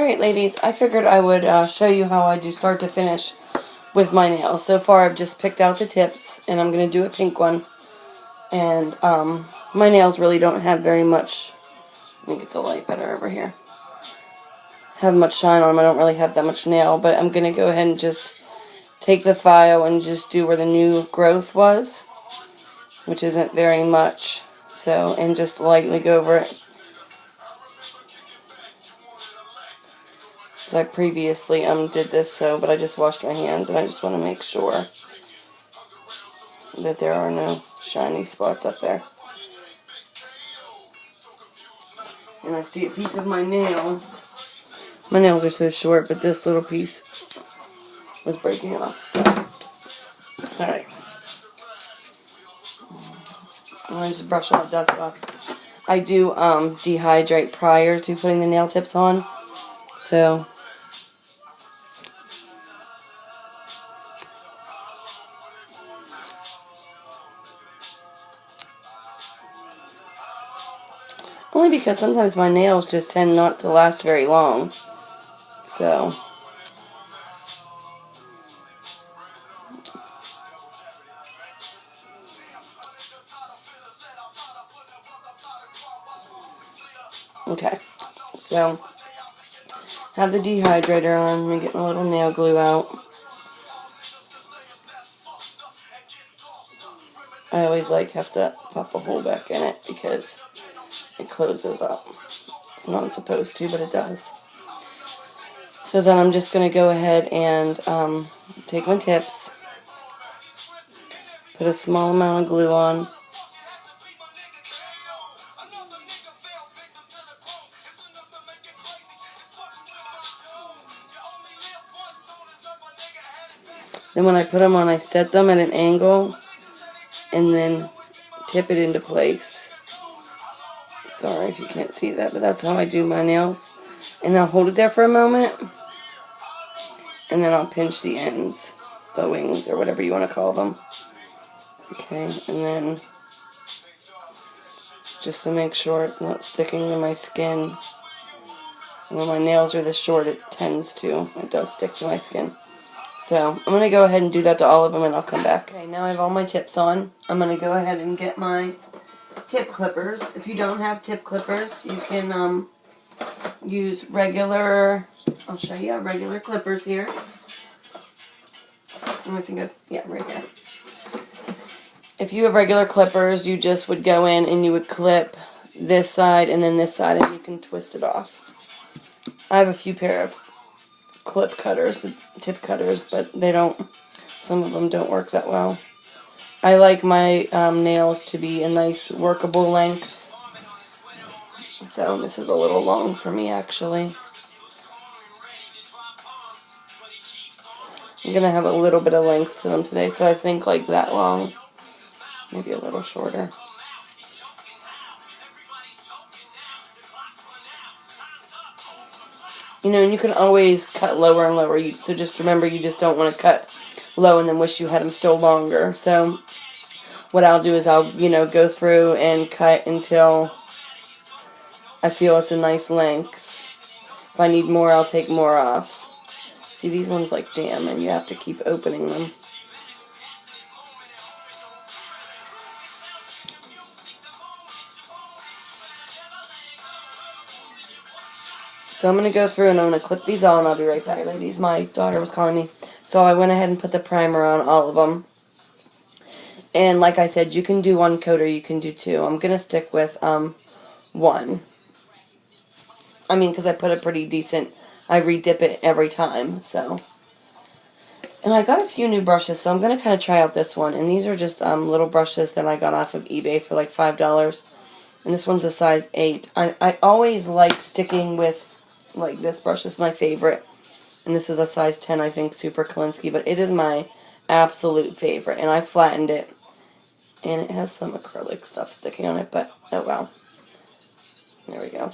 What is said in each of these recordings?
Alright ladies, I figured I would show you how I do start to finish with my nails. So far I've just picked out the tips and I'm going to do a pink one. And my nails really don't have very much, let me get the light better over here, have much shine on them. I don't really have that much nail, but I'm going to go ahead and just take the file and just do where the new growth was, which isn't very much. So, and just lightly go over it. I previously did this, but I just washed my hands and I just want to make sure that there are no shiny spots up there. And I see a piece of my nail. My nails are so short, but this little piece was breaking off. So, alright. I'm going to just brush all the dust off. I do dehydrate prior to putting the nail tips on. So, only because sometimes my nails just tend not to last very long. So, okay. So, have the dehydrator on. Let me get my little nail glue out. I always have to pop a hole back in it because it closes up. It's not supposed to, but it does. So then I'm just going to go ahead and take my tips, put a small amount of glue on, then when I put them on, I set them at an angle and then tip it into place. Sorry if you can't see that, but that's how I do my nails. And I'll hold it there for a moment, and then I'll pinch the ends, the wings, or whatever you want to call them. Okay, and then just to make sure it's not sticking to my skin. And when my nails are this short, it does stick to my skin. So, I'm going to go ahead and do that to all of them, and I'll come back. Okay, now I have all my tips on. I'm going to go ahead and get my tip clippers. If you don't have tip clippers, you can use regular, I'll show you, regular clippers here. And I think, right here. If you have regular clippers, you just would go in and you would clip this side and then this side, and you can twist it off. I have a few pair of clip cutters, tip cutters, but some of them don't work that well. I like my nails to be a nice workable length. So this is a little long for me, actually. I'm going to have a little bit of length to them today, so I think like that long. Maybe a little shorter. You know, and you can always cut lower and lower. So just remember, you just don't want to cut low and then wish you had them still longer. So what I'll do is I'll, go through and cut until I feel it's a nice length. If I need more, I'll take more off. See, these ones jam, and you have to keep opening them. So I'm going to go through and I'm going to clip these all, and I'll be right back. Ladies, my daughter was calling me. So I went ahead and put the primer on all of them. And like I said, you can do one coat or you can do two. I'm going to stick with one. I mean, because I put a pretty decent, I re-dip it every time, so. And I got a few new brushes, so I'm going to kind of try out this one. And these are just little brushes that I got off of eBay for like $5. And this one's a size 8. I always like sticking with this brush. This is my favorite. And this is a size 10, I think, Super Kolinsky. But it is my absolute favorite. And I flattened it. And it has some acrylic stuff sticking on it. But, oh well. There we go.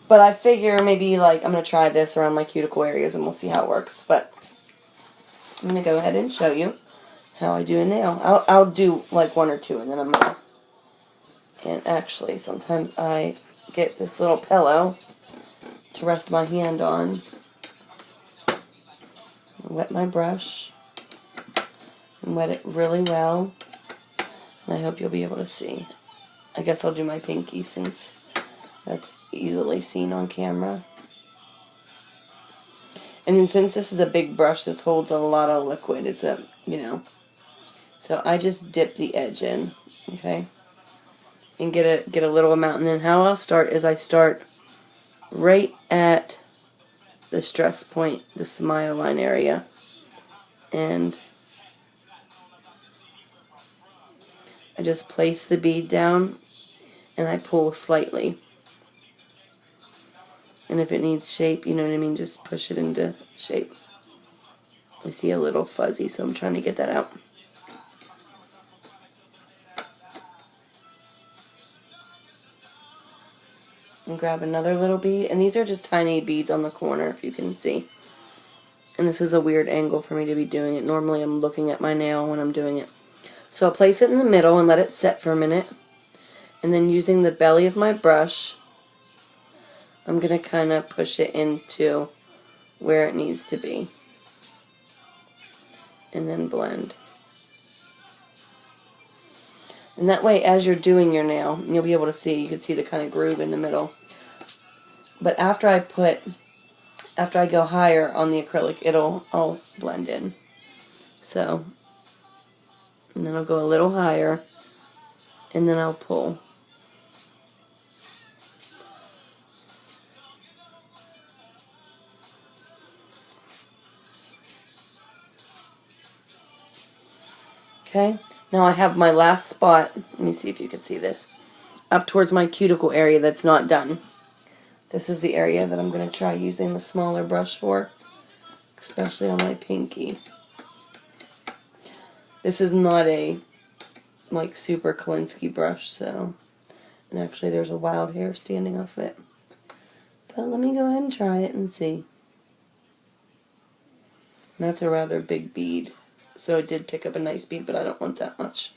But I figure maybe, I'm going to try this around my cuticle areas. And we'll see how it works. But I'm going to go ahead and show you how I do a nail. I'll do, one or two. And then I'm going to... And actually, sometimes I get this little pillow to rest my hand on. Wet my brush and wet it really well. And I hope you'll be able to see. I guess I'll do my pinky since that's easily seen on camera. And then since this is a big brush, this holds a lot of liquid. It's a, So I just dip the edge in, okay? And get a little amount. And then how I'll start is I start right at the stress point, the smile line area. And I just place the bead down and I pull slightly. And if it needs shape, you know what I mean, just push it into shape. I see a little fuzzy, so I'm trying to get that out. And grab another little bead. And these are just tiny beads on the corner, if you can see. And this is a weird angle for me to be doing it. Normally I'm looking at my nail when I'm doing it. So I'll place it in the middle and let it set for a minute. And then using the belly of my brush, I'm going to kind of push it into where it needs to be. And then blend. And that way, as you're doing your nail, you'll be able to see, you can see the kind of groove in the middle. But after I go higher on the acrylic, I'll blend in. So, and then I'll go a little higher, and then I'll pull. Okay, now I have my last spot, let me see if you can see this, up towards my cuticle area that's not done. This is the area that I'm going to try using the smaller brush for, especially on my pinky. This is not a, like, super Kolinsky brush, so, and actually there's a wild hair standing off it. But let me go ahead and try it and see. And that's a rather big bead. So it did pick up a nice bead, but I don't want that much.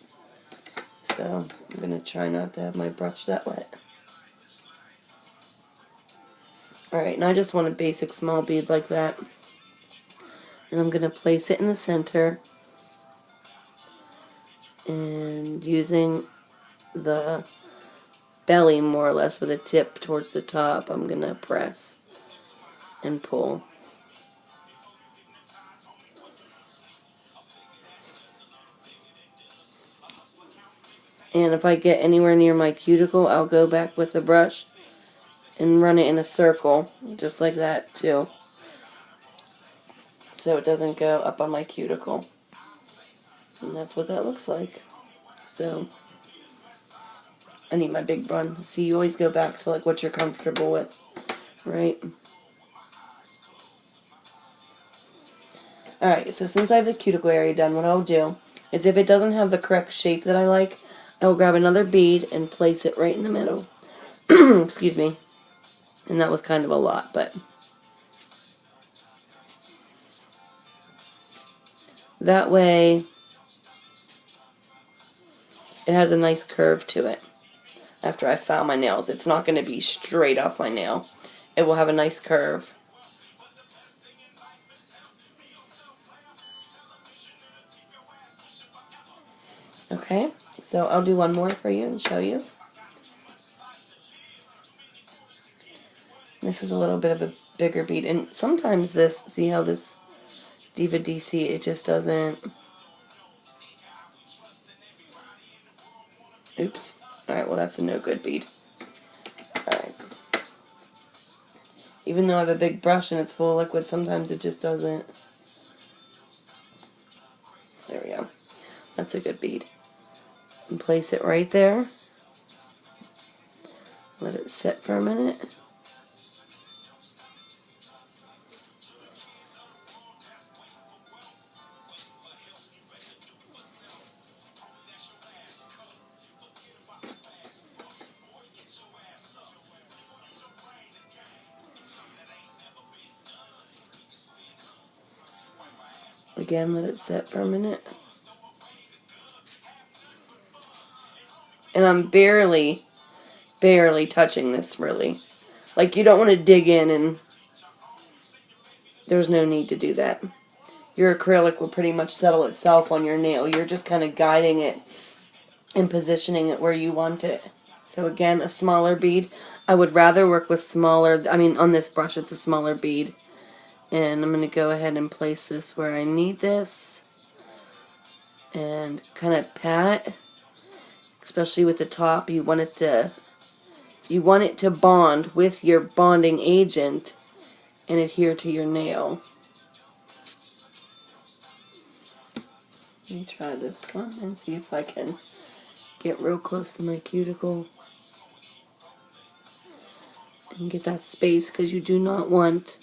So I'm going to try not to have my brush that wet. Alright, and I just want a basic small bead like that. And I'm going to place it in the center. And using the belly more or less with a tip towards the top, I'm going to press and pull. And if I get anywhere near my cuticle, I'll go back with the brush and run it in a circle, just like that too. So it doesn't go up on my cuticle. And that's what that looks like. So, I need my big bun. See, you always go back to like what you're comfortable with, right? Alright, so since I have the cuticle area done, what I'll do is if it doesn't have the correct shape that I like, I will grab another bead and place it right in the middle. Excuse me. And that was kind of a lot, but that way it has a nice curve to it. After I file my nails, it's not going to be straight off my nail. It will have a nice curve. Okay, so I'll do one more for you and show you. This is a little bit of a bigger bead, and sometimes this, see how this Diva DC, it just doesn't, oops, alright, well that's a no good bead. Alright. Even though I have a big brush and it's full of liquid, sometimes it just doesn't. There we go. That's a good bead. And place it right there. Let it sit for a minute. Again, let it sit for a minute. And I'm barely touching this, really. Like, you don't want to dig in, and there's no need to do that. Your acrylic will pretty much settle itself on your nail. You're just kind of guiding it and positioning it where you want it. So again, a smaller bead. I would rather work with smaller, on this brush it's a smaller bead. And I'm going to go ahead and place this where I need this. And kind of pat, especially with the top. You want it to bond with your bonding agent and adhere to your nail. Let me try this one and see if I can get real close to my cuticle and get that space, because you do not want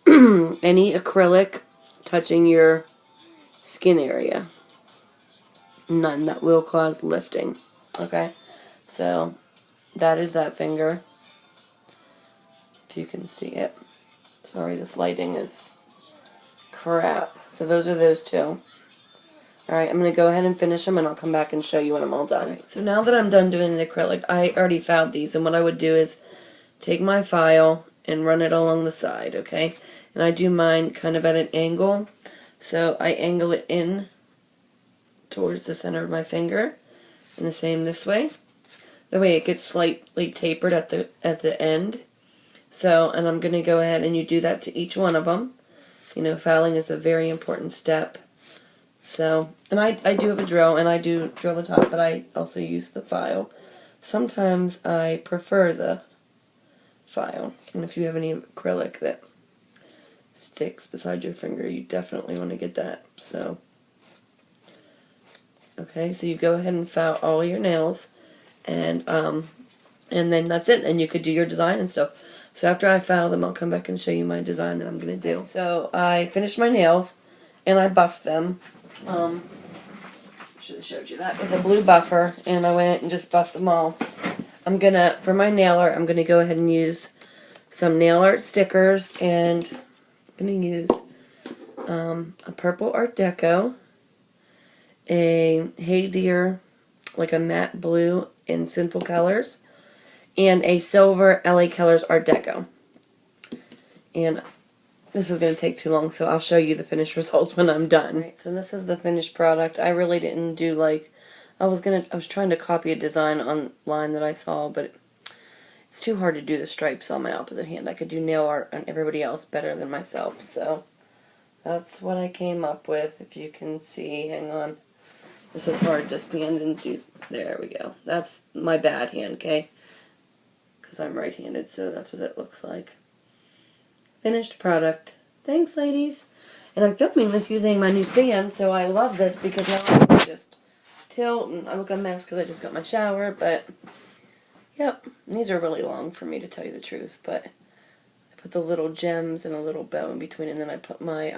any acrylic touching your skin area. None. That will cause lifting. Okay, so that is that finger, if you can see it. Sorry, this lighting is crap. So those are those two. Alright, I'm going to go ahead and finish them, and I'll come back and show you when I'm all done. Right, so now that I'm done doing the acrylic, I already filed these, and what I would do is take my file and run it along the side, okay? And I do mine kind of at an angle, so I angle it in towards the center of my finger, and the same this way. That way it gets slightly tapered at the end. So, and I'm going to go ahead and you do that to each one of them. You know, filing is a very important step. So, and I do have a drill, and I do drill the top, but I also use the file. Sometimes I prefer the file. And if you have any acrylic that sticks beside your finger, you definitely want to get that. So, okay, so you go ahead and file all your nails, and then that's it. And you could do your design and stuff. So after I file them, I'll come back and show you my design that I'm going to do. So I finished my nails, and I buffed them. Should have showed you that with a blue buffer, and I went and just buffed them all. For my nail art, I'm gonna go ahead and use some nail art stickers, and I'm gonna use a purple Art Deco, a Hey Dear, like a matte blue in Sinful Colors, and a silver LA Colors Art Deco. And this is going to take too long, so I'll show you the finished results when I'm done. Right, so this is the finished product. I really didn't do I was trying to copy a design online that I saw, but it's too hard to do the stripes on my opposite hand. I could do nail art on everybody else better than myself, so that's what I came up with. If you can see, hang on. This is hard to stand and do. There we go. That's my bad hand, okay? Because I'm right-handed, so that's what it looks like. Finished product. Thanks, ladies. And I'm filming this using my new stand, so I love this because now I can just tilt, and I look a mess because I just got my shower, but yep, these are really long for me, to tell you the truth, but I put the little gems and a little bow in between, and then I put my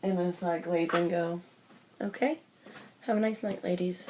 inside glaze and go. Okay? Have a nice night, ladies.